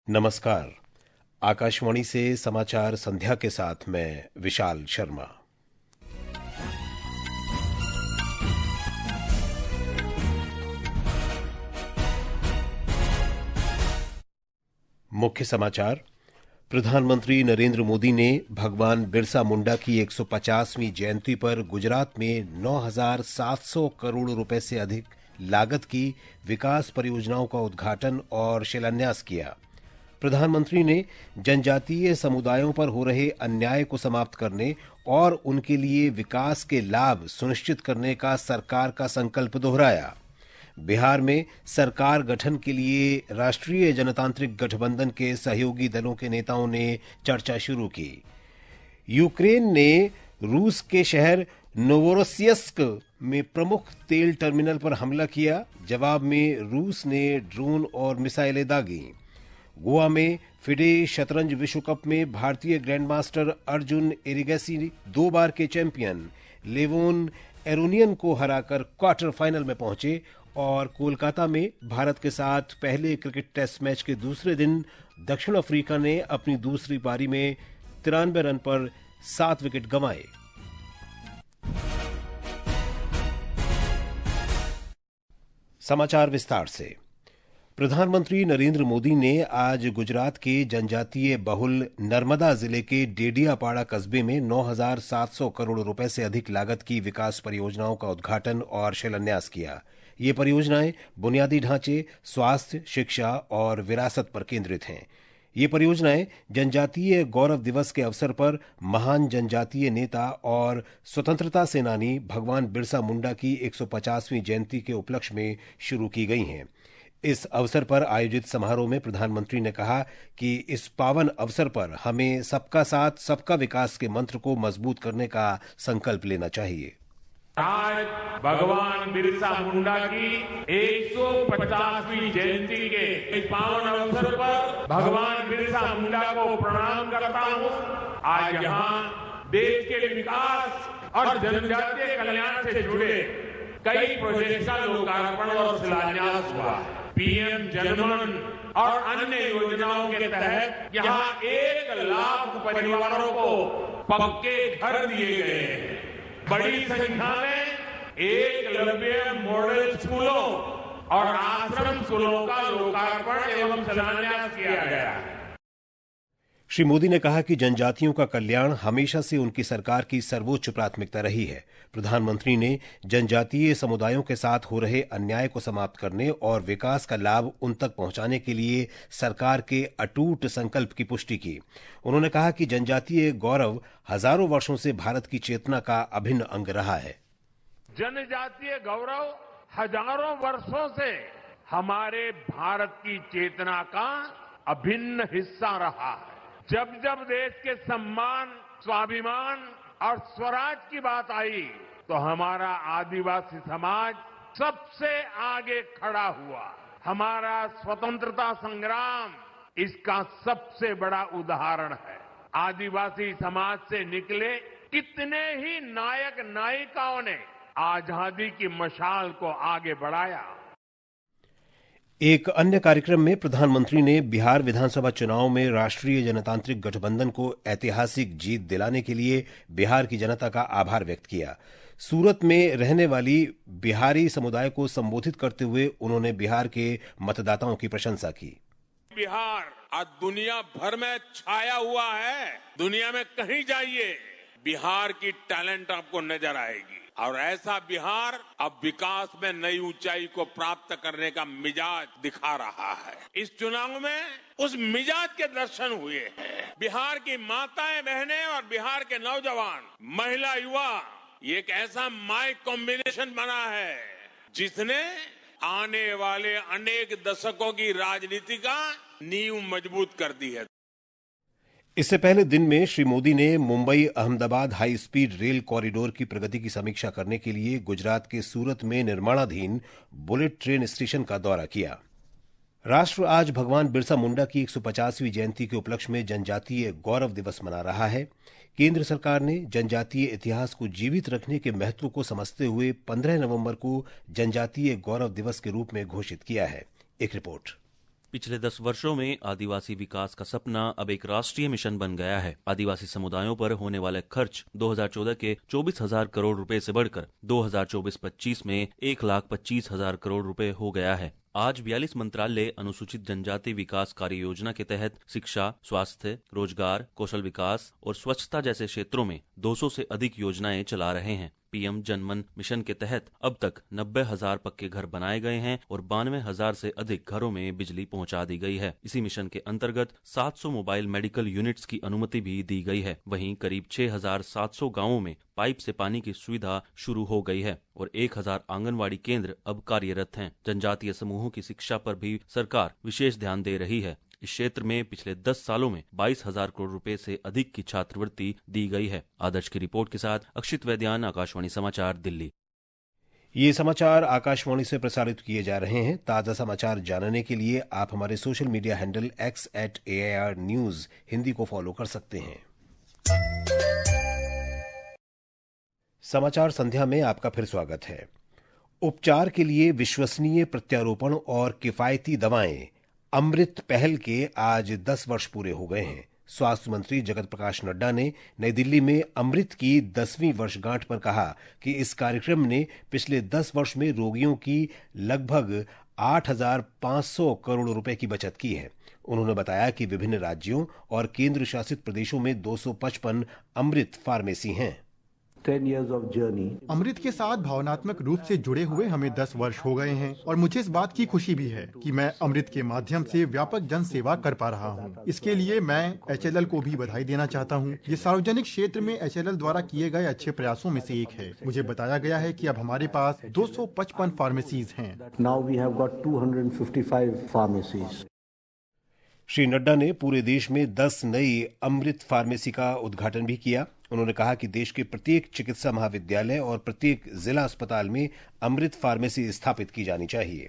नमस्कार। आकाशवाणी से समाचार संध्या के साथ मैं विशाल शर्मा। मुख्य समाचार। प्रधानमंत्री नरेंद्र मोदी ने भगवान बिरसा मुंडा की 150वीं जयंती पर गुजरात में 9,700 करोड़ रुपए से अधिक लागत की विकास परियोजनाओं का उद्घाटन और शिलान्यास किया। प्रधानमंत्री ने जनजातीय समुदायों पर हो रहे अन्याय को समाप्त करने और उनके लिए विकास के लाभ सुनिश्चित करने का सरकार का संकल्प दोहराया। बिहार में सरकार गठन के लिए राष्ट्रीय जनतांत्रिक गठबंधन के सहयोगी दलों के नेताओं ने चर्चा शुरू की। यूक्रेन ने रूस के शहर नोवोरोसिस्क में प्रमुख तेल टर्मिनल पर हमला किया। जवाब में रूस ने ड्रोन और मिसाइलें दागी। गोवा में फिडे शतरंज विश्व कप में भारतीय ग्रैंडमास्टर अर्जुन एरिगैसी 2 बार के चैंपियन लेवोन एरोनियन को हराकर क्वार्टर फाइनल में पहुंचे और कोलकाता में भारत के साथ पहले क्रिकेट टेस्ट मैच के दूसरे दिन दक्षिण अफ्रीका ने अपनी दूसरी पारी में 93 रन पर 7 विकेट गंवाए। समाचार विस्तार से। प्रधानमंत्री नरेंद्र मोदी ने आज गुजरात के जनजातीय बहुल नर्मदा जिले के डेडियापाड़ा कस्बे में 9,700 करोड़ रुपए से अधिक लागत की विकास परियोजनाओं का उद्घाटन और शिलान्यास किया। ये परियोजनाएं बुनियादी ढांचे, स्वास्थ्य, शिक्षा और विरासत पर केंद्रित हैं। ये परियोजनाएं जनजातीय गौरव दिवस के अवसर पर महान जनजातीय नेता और स्वतंत्रता सेनानी भगवान बिरसा मुंडा की 150वीं जयंती के उपलक्ष्य में शुरू की गई हैं। इस अवसर पर आयोजित समारोह में प्रधानमंत्री ने कहा कि इस पावन अवसर पर हमें सबका साथ सबका विकास के मंत्र को मजबूत करने का संकल्प लेना चाहिए। आज भगवान बिरसा मुंडा की 150वीं जयंती के इस पावन अवसर पर भगवान बिरसा मुंडा को प्रणाम करता हूँ। आज यहाँ देश के विकास और जनजातीय कल्याण से जुड़े कई प्रोजेक्ट का लोकार्पण और शिलान्यास हुआ है। पीएम जनमन और अन्य योजनाओं के तहत यहाँ 1 लाख परिवारों को पक्के घर दिए गए हैं। बड़ी संख्या में एकलव्य मॉडल स्कूलों और आश्रम स्कूलों का लोकार्पण एवं शिलान्यास किया गया है। श्री मोदी ने कहा कि जनजातियों का कल्याण हमेशा से उनकी सरकार की सर्वोच्च प्राथमिकता रही है। प्रधानमंत्री ने जनजातीय समुदायों के साथ हो रहे अन्याय को समाप्त करने और विकास का लाभ उन तक पहुंचाने के लिए सरकार के अटूट संकल्प की पुष्टि की। उन्होंने कहा कि जनजातीय गौरव हजारों वर्षों से भारत की चेतना का अभिन्न अंग रहा है। जनजातीय गौरव हजारों वर्षों से हमारे भारत की चेतना का अभिन्न हिस्सा रहा है। जब जब देश के सम्मान, स्वाभिमान और स्वराज की बात आई तो हमारा आदिवासी समाज सबसे आगे खड़ा हुआ। हमारा स्वतंत्रता संग्राम इसका सबसे बड़ा उदाहरण है। आदिवासी समाज से निकले कितने ही नायक नायिकाओं ने आजादी की मशाल को आगे बढ़ाया। एक अन्य कार्यक्रम में प्रधानमंत्री ने बिहार विधानसभा चुनाव में राष्ट्रीय जनतांत्रिक गठबंधन को ऐतिहासिक जीत दिलाने के लिए बिहार की जनता का आभार व्यक्त किया। सूरत में रहने वाली बिहारी समुदाय को संबोधित करते हुए उन्होंने बिहार के मतदाताओं की प्रशंसा की। बिहार आज दुनिया भर में छाया हुआ है। दुनिया में कहीं जाइए बिहार की टैलेंट आपको नजर आएगी और ऐसा बिहार अब विकास में नई ऊंचाई को प्राप्त करने का मिजाज दिखा रहा है। इस चुनाव में उस मिजाज के दर्शन हुए हैं। बिहार की माताएं, बहनें और बिहार के नौजवान, महिला, युवा, ये एक ऐसा माई कॉम्बिनेशन बना है जिसने आने वाले अनेक दशकों की राजनीति का नींव मजबूत कर दी है। इससे पहले दिन में श्री मोदी ने Mumbai Ahmedabad high speed rail corridor की प्रगति की समीक्षा करने के लिए गुजरात के सूरत में निर्माणाधीन बुलेट ट्रेन स्टेशन का दौरा किया। राष्ट्र आज भगवान बिरसा मुंडा की 150वीं जयंती के उपलक्ष्य में जनजातीय गौरव दिवस मना रहा है। केंद्र सरकार ने जनजातीय इतिहास को जीवित रखने के महत्व को समझते हुए 15 नवंबर को जनजातीय गौरव दिवस के रूप में घोषित किया है। एक रिपोर्ट। पिछले 10 वर्षों में आदिवासी विकास का सपना अब एक राष्ट्रीय मिशन बन गया है। आदिवासी समुदायों पर होने वाले खर्च 2014 के 24,000 करोड़ रुपए से बढ़कर 2024-25 में 1,25,000 करोड़ रुपए हो गया है। आज 42 मंत्रालय अनुसूचित जनजाति विकास कार्य योजना के तहत शिक्षा, स्वास्थ्य, रोजगार, कौशल विकास और स्वच्छता जैसे क्षेत्रों में 200 से अधिक योजनाएं चला रहे हैं। पीएम जनमन मिशन के तहत अब तक 90,000 पक्के घर बनाए गए हैं और 92,000 से अधिक घरों में बिजली पहुंचा दी गई है। इसी मिशन के अंतर्गत 700 मोबाइल मेडिकल यूनिट्स की अनुमति भी दी गई है। वहीं करीब 6,700 गांवों में पाइप से पानी की सुविधा शुरू हो गई है और 1,000 आंगनवाड़ी केंद्र अब कार्यरत हैं। जनजातीय समूहों की शिक्षा पर भी सरकार विशेष ध्यान दे रही है। इस क्षेत्र में पिछले 10 सालों में 22,000 करोड़ रुपए से अधिक की छात्रवृत्ति दी गई है। आदर्श की रिपोर्ट के साथ अक्षित वैद्यान, आकाशवाणी समाचार, दिल्ली। ये समाचार आकाशवाणी से प्रसारित किए जा रहे हैं। ताजा समाचार जानने के लिए आप हमारे social media handle x@AIR News Hindi को फॉलो कर सकते हैं। समाचार संध्या में आपका फिर स्वागत है। उपचार के लिए विश्वसनीय प्रत्यारोपण और किफायती दवाएं अमृत पहल के आज 10 वर्ष पूरे हो गए हैं। स्वास्थ्य मंत्री जगत प्रकाश नड्डा ने नई दिल्ली में अमृत की 10वीं वर्षगांठ पर कहा कि इस कार्यक्रम ने पिछले 10 वर्ष में रोगियों की लगभग 8,500 करोड़ रुपए की बचत की है। उन्होंने बताया कि विभिन्न राज्यों और केंद्र शासित प्रदेशों में 255 अमृत फार्मेसी हैं। 10 years of journey. अमृत के साथ भावनात्मक रूप से जुड़े हुए हमें 10 वर्ष हो गए हैं और मुझे इस बात की खुशी भी है कि मैं अमृत के माध्यम से व्यापक जन सेवा कर पा रहा हूं। इसके लिए मैं HLL को भी बधाई देना चाहता हूं। ये सार्वजनिक क्षेत्र में HLL द्वारा किए गए अच्छे प्रयासों में से एक है। मुझे बताया गया है कि अब हमारे पास 255 फार्मेसीज हैं। Now we have got 255 pharmacies. Shri Nadda ने पूरे देश में 10 नई अमृत फार्मेसी का उद्घाटन भी किया। उन्होंने कहा कि देश के प्रत्येक चिकित्सा महाविद्यालय और प्रत्येक जिला अस्पताल में अमृत फार्मेसी स्थापित की जानी चाहिए।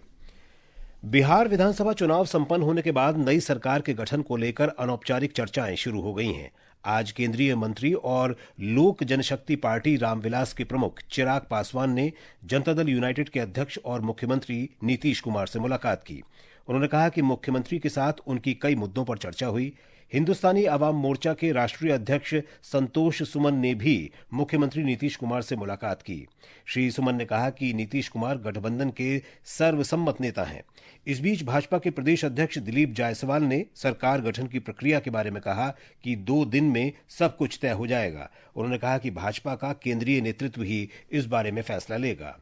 बिहार विधानसभा चुनाव संपन्न होने के बाद नई सरकार के गठन को लेकर अनौपचारिक चर्चाएं शुरू हो गई हैं। आज केंद्रीय मंत्री और लोक जनशक्ति पार्टी रामविलास के प्रमुख चिराग पासवान ने जनता दल यूनाइटेड के अध्यक्ष और मुख्यमंत्री नीतीश कुमार से मुलाकात की। उन्होंने कहा कि मुख्यमंत्री के साथ उनकी कई मुद्दों पर चर्चा हुई। हिंदुस्तानी अवाम मोर्चा के राष्ट्रीय अध्यक्ष संतोष सुमन ने भी मुख्यमंत्री नीतीश कुमार से मुलाकात की। श्री सुमन ने कहा कि नीतीश कुमार गठबंधन के सर्वसम्मत नेता हैं। इस बीच भाजपा के प्रदेश अध्यक्ष दिलीप जायसवाल ने सरकार गठन की प्रक्रिया के बारे में कहा कि 2 दिन में सब कुछ तय हो जाएगा। उन्होंने कहा कि भाजपा का केंद्रीय नेतृत्व ही इस बारे में फैसला लेगा।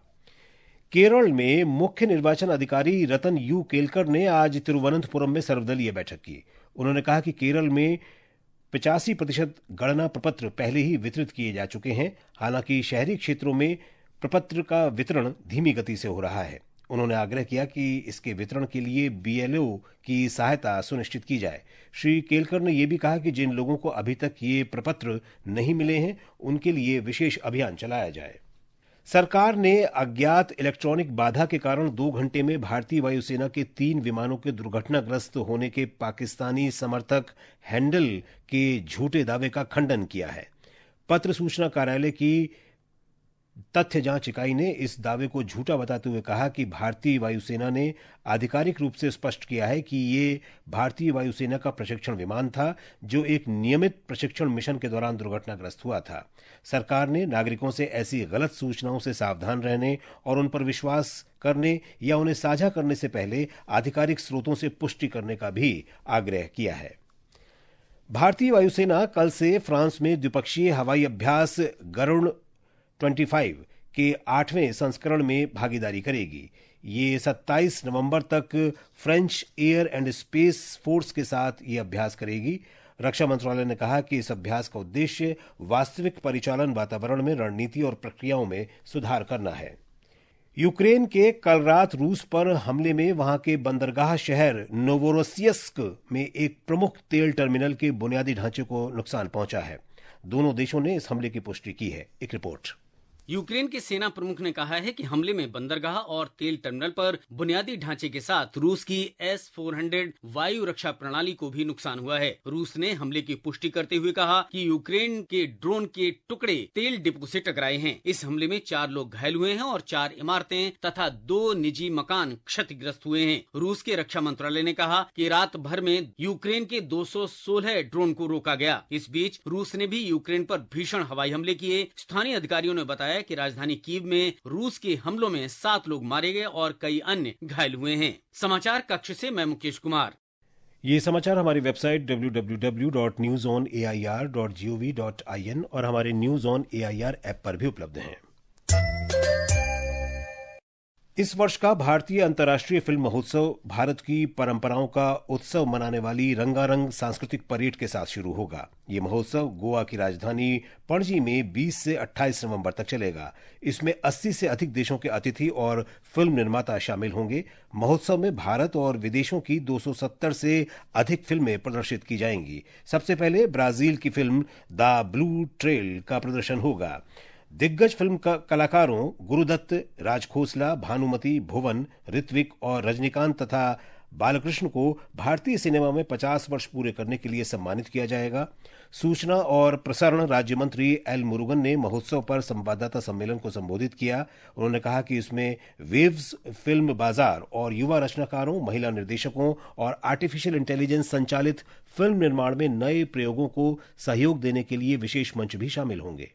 केरल में मुख्य निर्वाचन अधिकारी रतन यू केलकर ने आज तिरुवनंतपुरम में सर्वदलीय बैठक की। उन्होंने कहा कि केरल में 85% गणना प्रपत्र पहले ही वितरित किए जा चुके हैं। हालांकि शहरी क्षेत्रों में प्रपत्र का वितरण धीमी गति से हो रहा है। उन्होंने आग्रह किया कि इसके वितरण के लिए BLO की सहायता सुनिश्चित की जाए। श्री केलकर ने यह भी कहा कि जिन लोगों को अभी तक ये प्रपत्र नहीं मिले हैं उनके लिए विशेष अभियान चलाया जाए। सरकार ने अज्ञात इलेक्ट्रॉनिक बाधा के कारण 2 घंटे में भारतीय वायुसेना के 3 विमानों के दुर्घटनाग्रस्त होने के पाकिस्तानी समर्थक हैंडल के झूठे दावे का खंडन किया है। पत्र सूचना कार्यालय की तथ्य जांच इकाई ने इस दावे को झूठा बताते हुए कहा कि भारतीय वायुसेना ने आधिकारिक रूप से स्पष्ट किया है कि ये भारतीय वायुसेना का प्रशिक्षण विमान था जो एक नियमित प्रशिक्षण मिशन के दौरान दुर्घटनाग्रस्त हुआ था। सरकार ने नागरिकों से ऐसी गलत सूचनाओं से सावधान रहने और उन पर विश्वास करने या उन्हें साझा करने से पहले आधिकारिक स्रोतों से पुष्टि करने का भी आग्रह किया है। भारतीय वायुसेना कल से फ्रांस में द्विपक्षीय हवाई अभ्यास गरुड़ 25 के 8वें संस्करण में भागीदारी करेगी। ये 27 नवंबर तक French air and space force के साथ ये अभ्यास करेगी। रक्षा मंत्रालय ने कहा कि इस अभ्यास का उद्देश्य वास्तविक परिचालन वातावरण में रणनीति और प्रक्रियाओं में सुधार करना है। यूक्रेन के कल रात रूस पर हमले में वहां के बंदरगाह शहर नोवोरोसिस्क में एक प्रमुख तेल टर्मिनल के बुनियादी ढांचे को नुकसान पहुंचा है। दोनों देशों ने इस हमले की पुष्टि की है। एक रिपोर्ट। यूक्रेन के सेना प्रमुख ने कहा है कि हमले में बंदरगाह और तेल टर्मिनल पर बुनियादी ढांचे के साथ रूस की S-400 वायु रक्षा प्रणाली को भी नुकसान हुआ है। रूस ने हमले की पुष्टि करते हुए कहा कि यूक्रेन के ड्रोन के टुकड़े तेल डिपो से टकराए हैं। इस हमले में 4 लोग घायल हुए हैं और 4 इमारतें तथा 2 निजी मकान क्षतिग्रस्त हुए हैं। रूस के रक्षा मंत्रालय ने कहा कि रात भर में यूक्रेन के 216 ड्रोन को रोका गया। इस बीच रूस ने भी यूक्रेन पर भीषण हवाई हमले किए। स्थानीय अधिकारियों ने बताया कि राजधानी कीव में रूस के हमलों में 7 लोग मारे गए और कई अन्य घायल हुए हैं। समाचार कक्ष से मैं मुकेश कुमार। ये समाचार हमारी वेबसाइट www.newsonair.gov.in और हमारे न्यूज ऑन एआईआर ऐप पर भी उपलब्ध हैं। इस वर्ष का भारतीय अंतर्राष्ट्रीय फिल्म महोत्सव भारत की परंपराओं का उत्सव मनाने वाली रंगारंग सांस्कृतिक परेड के साथ शुरू होगा। ये महोत्सव गोवा की राजधानी पणजी में 20 से 28 नवंबर तक चलेगा। इसमें 80 से अधिक देशों के अतिथि और फिल्म निर्माता शामिल होंगे। महोत्सव में भारत और विदेशों की 270 से अधिक फिल्में प्रदर्शित की जाएंगी। सबसे पहले ब्राजील की फिल्म द ब्लू ट्रेल का प्रदर्शन होगा। दिग्गज फिल्म कलाकारों गुरुदत्त, राज खोसला, भानुमति, भुवन, ऋत्विक और रजनीकांत तथा बालकृष्ण को भारतीय सिनेमा में 50 वर्ष पूरे करने के लिए सम्मानित किया जाएगा। सूचना और प्रसारण राज्य मंत्री एल मुरुगन ने महोत्सव पर संवाददाता सम्मेलन को संबोधित किया। उन्होंने कहा कि इसमें वेव्स फिल्म बाजार और युवा रचनाकारों, महिला निर्देशकों और आर्टिफिशियल इंटेलिजेंस संचालित फिल्म निर्माण में नए प्रयोगों को सहयोग देने के लिए विशेष मंच भी शामिल होंगे।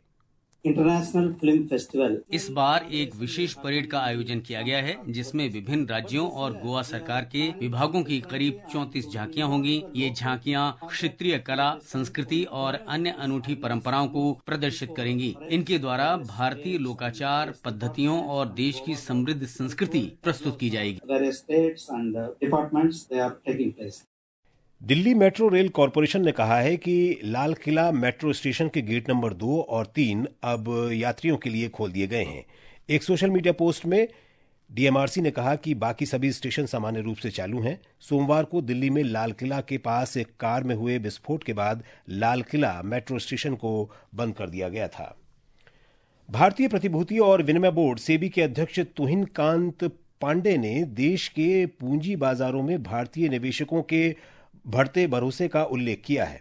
इंटरनेशनल फिल्म फेस्टिवल इस बार एक विशेष परेड का आयोजन किया गया है, जिसमें विभिन्न राज्यों और गोवा सरकार के विभागों की करीब 34 झांकियां होंगी। ये झांकियां क्षेत्रीय कला, संस्कृति और अन्य अनूठी परंपराओं को प्रदर्शित करेंगी। इनके द्वारा भारतीय लोकाचार, पद्धतियों और देश की समृद्ध संस्कृति प्रस्तुत की जाएगी। दिल्ली मेट्रो रेल कॉरपोरेशन ने कहा है कि लाल किला मेट्रो स्टेशन के गेट नंबर 2 और 3 अब यात्रियों के लिए खोल दिए गए हैं। एक सोशल मीडिया पोस्ट में डीएमआरसी ने कहा कि बाकी सभी स्टेशन सामान्य रूप से चालू हैं। सोमवार को दिल्ली में लाल किला के पास एक कार में हुए विस्फोट के बाद लाल किला मेट्रो स्टेशन को बंद कर दिया गया था। भारतीय प्रतिभूति और विनिमय बोर्ड सेबी के अध्यक्ष तुहिन कांत पांडे ने देश के पूंजी बाजारों में भारतीय निवेशकों के बढ़ते भरोसे का उल्लेख किया है।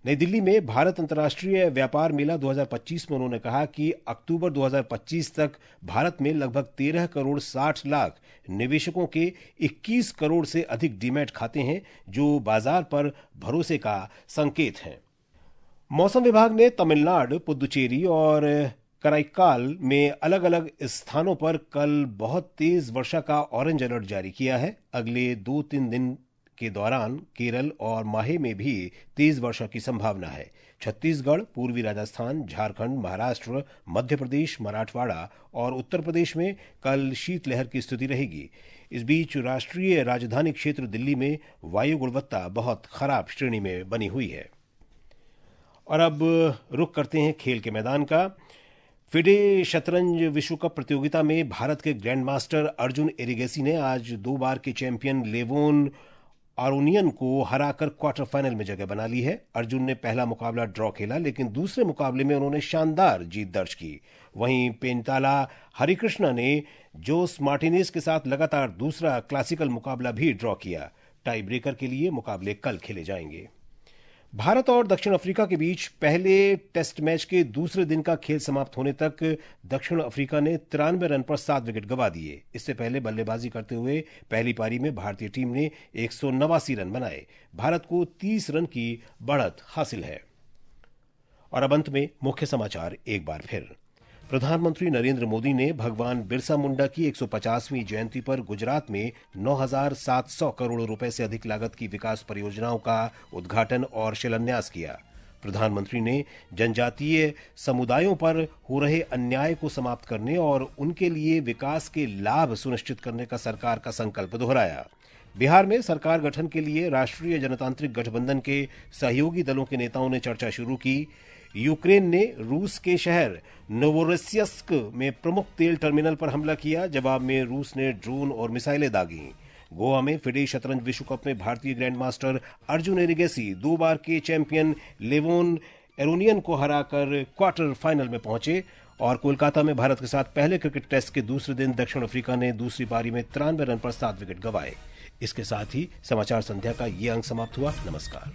नई दिल्ली में भारत अंतर्राष्ट्रीय व्यापार मेला 2025 में उन्होंने कहा कि अक्टूबर 2025 तक भारत में लगभग 13 करोड़ 60 लाख निवेशकों के 21 करोड़ से अधिक डीमैट खाते हैं, जो बाजार पर भरोसे का संकेत हैं। मौसम विभाग ने तमिलनाडु, पुदुचेरी और कराईकाल में अलग अलग स्थानों पर कल बहुत तेज वर्षा का ऑरेंज अलर्ट जारी किया है। अगले 2-3 दिन के दौरान केरल और माहे में भी तेज वर्षा की संभावना है। छत्तीसगढ़, पूर्वी राजस्थान, झारखंड, महाराष्ट्र, मध्य प्रदेश, मराठवाड़ा और उत्तर प्रदेश में कल शीतलहर की स्थिति रहेगी। इस बीच राष्ट्रीय राजधानी क्षेत्र दिल्ली में वायु गुणवत्ता बहुत खराब श्रेणी में बनी हुई है। और अब रुख करते हैं खेल के मैदान का। फिडे शतरंज विश्व कप प्रतियोगिता में भारत के ग्रैंड मास्टर अर्जुन एरिगेसी ने आज 2 बार के चैंपियन लेवोन आरोनियन को हराकर क्वार्टर फाइनल में जगह बना ली है। अर्जुन ने पहला मुकाबला ड्रॉ खेला, लेकिन दूसरे मुकाबले में उन्होंने शानदार जीत दर्ज की। वहीं पेंताला हरिकृष्णा ने जोस मार्टिनेज के साथ लगातार दूसरा क्लासिकल मुकाबला भी ड्रॉ किया। टाई ब्रेकर के लिए मुकाबले कल खेले जाएंगे। भारत और दक्षिण अफ्रीका के बीच पहले टेस्ट मैच के दूसरे दिन का खेल समाप्त होने तक दक्षिण अफ्रीका ने 93 रन पर 7 विकेट गंवा दिए। इससे पहले बल्लेबाजी करते हुए पहली पारी में भारतीय टीम ने 189 रन बनाए। भारत को 30 रन की बढ़त हासिल है। और अब अंत में मुख्य समाचार एक बार फिर। प्रधानमंत्री नरेंद्र मोदी ने भगवान बिरसा मुंडा की 150वीं जयंती पर गुजरात में 9,700 करोड़ रुपए से अधिक लागत की विकास परियोजनाओं का उद्घाटन और शिलान्यास किया। प्रधानमंत्री ने जनजातीय समुदायों पर हो रहे अन्याय को समाप्त करने और उनके लिए विकास के लाभ सुनिश्चित करने का सरकार का संकल्प दोहराया। बिहार में सरकार गठन के लिए राष्ट्रीय जनतांत्रिक गठबंधन के सहयोगी दलों के नेताओं ने चर्चा शुरू की। यूक्रेन ने रूस के शहर नोवोरोसिस्क में प्रमुख तेल टर्मिनल पर हमला किया। जवाब में रूस ने ड्रोन और मिसाइलें दागी। गोवा में फिडे शतरंज विश्व कप में भारतीय ग्रैंड मास्टर अर्जुन एरिगेसी, 2 बार के चैंपियन लेवोन एरोनियन को हराकर क्वार्टर फाइनल में पहुंचे और कोलकाता में भारत के साथ पहले क्रिकेट टेस्ट के दूसरे दिन दक्षिण अफ्रीका ने दूसरी पारी में 93 रन पर 7 विकेट गंवाए। इसके साथ ही समाचार संध्या का ये अंक समाप्त हुआ। नमस्कार।